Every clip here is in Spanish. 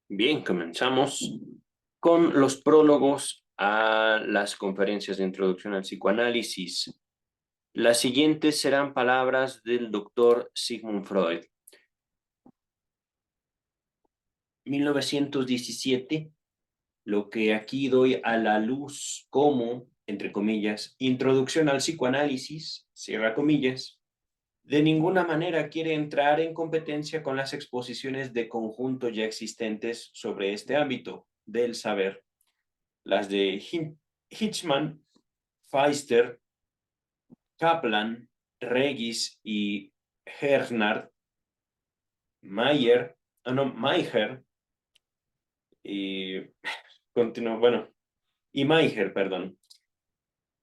Bien, comenzamos con los prólogos a las conferencias de introducción al psicoanálisis. Las siguientes serán palabras del doctor Sigmund Freud. 1917, lo que aquí doy a la luz como, entre comillas, introducción al psicoanálisis, cierra comillas, de ninguna manera quiere entrar en competencia con las exposiciones de conjunto ya existentes sobre este ámbito del saber. Las de Hitchman, Feister, Kaplan, Regis y Hernard, Mayer y y Mayer, perdón,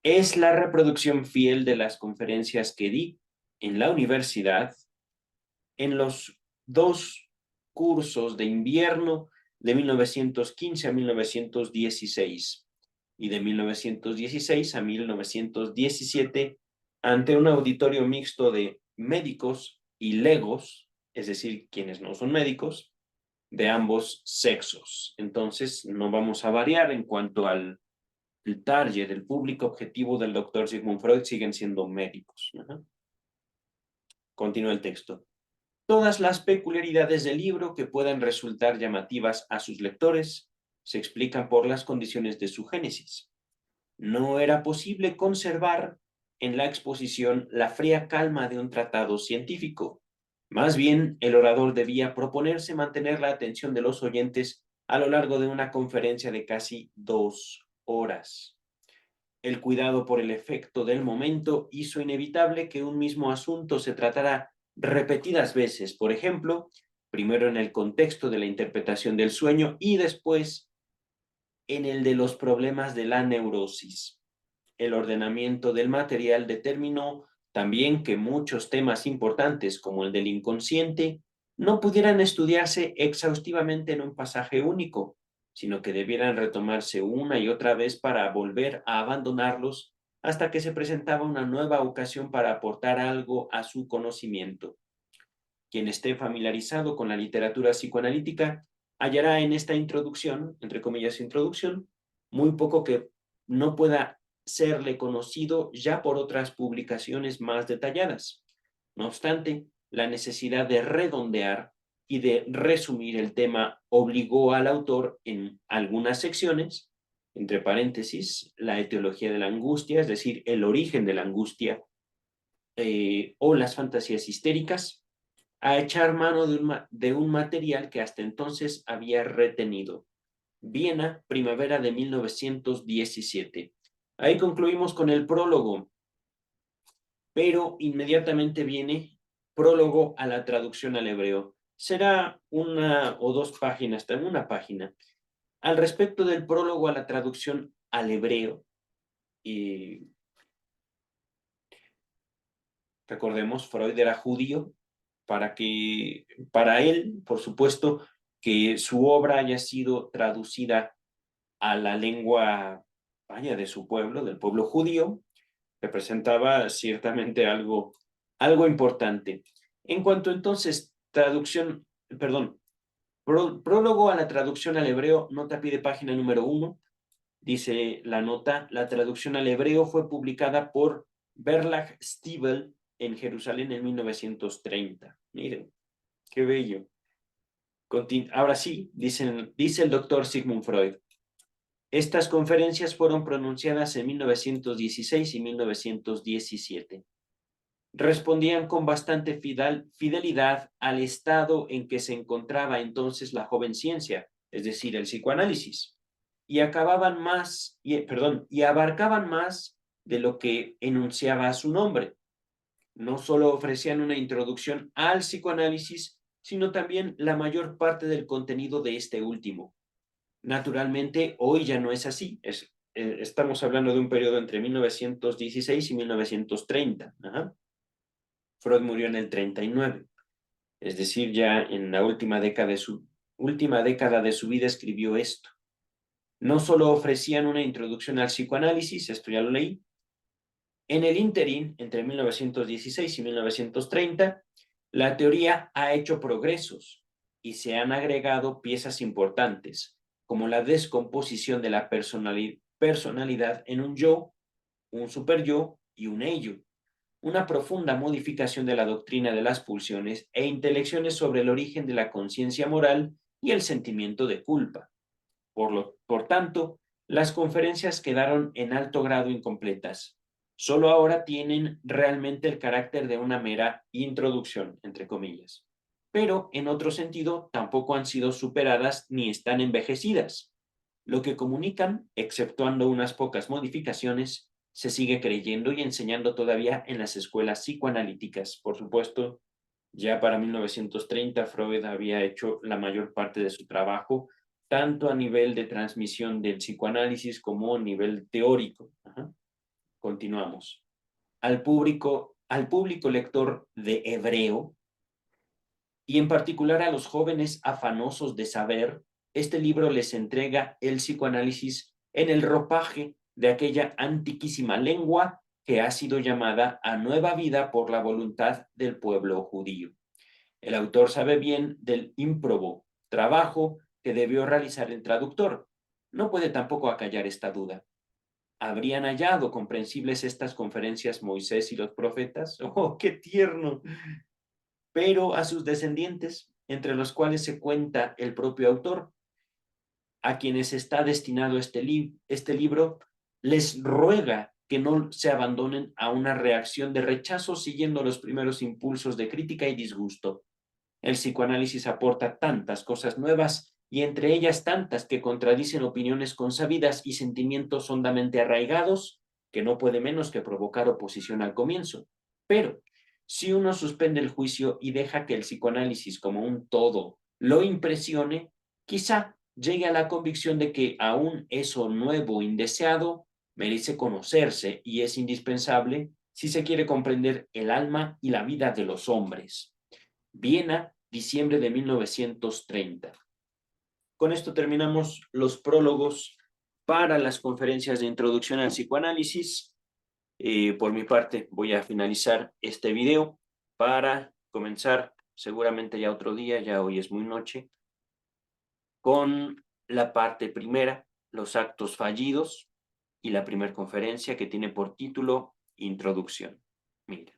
es la reproducción fiel de las conferencias que di en la universidad en los dos cursos de invierno de 1915 a 1916 y de 1916 a 1917 ante un auditorio mixto de médicos y legos, es decir, quienes no son médicos, de ambos sexos. Entonces, no vamos a variar en cuanto al el target, el público objetivo del doctor Sigmund Freud siguen siendo médicos. Continúa el texto. Todas las peculiaridades del libro que puedan resultar llamativas a sus lectores se explican por las condiciones de su génesis. No era posible conservar en la exposición la fría calma de un tratado científico. Más bien, el orador debía proponerse mantener la atención de los oyentes a lo largo de una conferencia de casi 2 horas. El cuidado por el efecto del momento hizo inevitable que un mismo asunto se tratara repetidas veces, por ejemplo, primero en el contexto de la interpretación del sueño y después en el de los problemas de la neurosis. El ordenamiento del material determinó también que muchos temas importantes, como el del inconsciente, no pudieran estudiarse exhaustivamente en un pasaje único, sino que debieran retomarse una y otra vez para volver a abandonarlos hasta que se presentaba una nueva ocasión para aportar algo a su conocimiento. Quien esté familiarizado con la literatura psicoanalítica hallará en esta introducción, entre comillas introducción, muy poco que no pueda serle conocido ya por otras publicaciones más detalladas. No obstante, la necesidad de redondear y de resumir el tema obligó al autor en algunas secciones, entre paréntesis, la etiología de la angustia, es decir, el origen de la angustia, o las fantasías histéricas, a echar mano de un material que hasta entonces había retenido. Viena, primavera de 1917. Ahí concluimos con el prólogo, pero inmediatamente viene prólogo a la traducción al hebreo. Será una o dos páginas, también una página. Al respecto del prólogo a la traducción al hebreo, y recordemos, Freud era judío, para él, por supuesto, que su obra haya sido traducida a la lengua, vaya, de su pueblo, del pueblo judío, representaba ciertamente algo importante. En cuanto entonces, prólogo a la traducción al hebreo, nota pie de página número 1, dice la nota, la traducción al hebreo fue publicada por Berlach Stiebel en Jerusalén en 1930. Miren, qué bello. Ahora sí, dice el doctor Sigmund Freud. Estas conferencias fueron pronunciadas en 1916 y 1917. Respondían con bastante fidelidad al estado en que se encontraba entonces la joven ciencia, es decir, el psicoanálisis, y abarcaban más de lo que enunciaba su nombre. No solo ofrecían una introducción al psicoanálisis, sino también la mayor parte del contenido de este último. Naturalmente, hoy ya no es así. Estamos hablando de un periodo entre 1916 y 1930. Ajá. Freud murió en el 39, es decir, ya en la última década de su vida escribió esto. No solo ofrecían una introducción al psicoanálisis, esto ya lo leí. En el ínterin, entre 1916 y 1930, la teoría ha hecho progresos. y se han agregado piezas importantes, como la descomposición de la personalidad en un yo, un superyo y un ello, una profunda modificación de la doctrina de las pulsiones e intelecciones sobre el origen de la conciencia moral y el sentimiento de culpa. Por tanto, las conferencias quedaron en alto grado incompletas. Solo ahora tienen realmente el carácter de una mera introducción, entre comillas. Pero, en otro sentido, tampoco han sido superadas ni están envejecidas. Lo que comunican, exceptuando unas pocas modificaciones, se sigue creyendo y enseñando todavía en las escuelas psicoanalíticas. Por supuesto, ya para 1930 Freud había hecho la mayor parte de su trabajo, tanto a nivel de transmisión del psicoanálisis como a nivel teórico. Ajá. Continuamos. Al público lector de Hebreo, y en particular a los jóvenes afanosos de saber, este libro les entrega el psicoanálisis en el ropaje de aquella antiquísima lengua que ha sido llamada a nueva vida por la voluntad del pueblo judío. El autor sabe bien del ímprobo trabajo que debió realizar el traductor. No puede tampoco acallar esta duda. ¿Habrían hallado comprensibles estas conferencias Moisés y los profetas? ¡Oh, qué tierno! Pero a sus descendientes, entre los cuales se cuenta el propio autor, a quienes está destinado este libro, les ruega que no se abandonen a una reacción de rechazo siguiendo los primeros impulsos de crítica y disgusto. El psicoanálisis aporta tantas cosas nuevas y entre ellas tantas que contradicen opiniones consabidas y sentimientos hondamente arraigados que no puede menos que provocar oposición al comienzo. Pero si uno suspende el juicio y deja que el psicoanálisis como un todo lo impresione, quizá llegue a la convicción de que aún eso nuevo, indeseado, merece conocerse y es indispensable si se quiere comprender el alma y la vida de los hombres. Viena, diciembre de 1930. Con esto terminamos los prólogos para las conferencias de introducción al psicoanálisis. Por mi parte, voy a finalizar este video para comenzar, seguramente ya otro día, ya hoy es muy noche, con la parte primera, los actos fallidos, y la primera conferencia que tiene por título Introducción. Mira.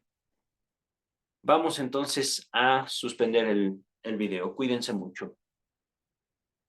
Vamos entonces a suspender el video. Cuídense mucho.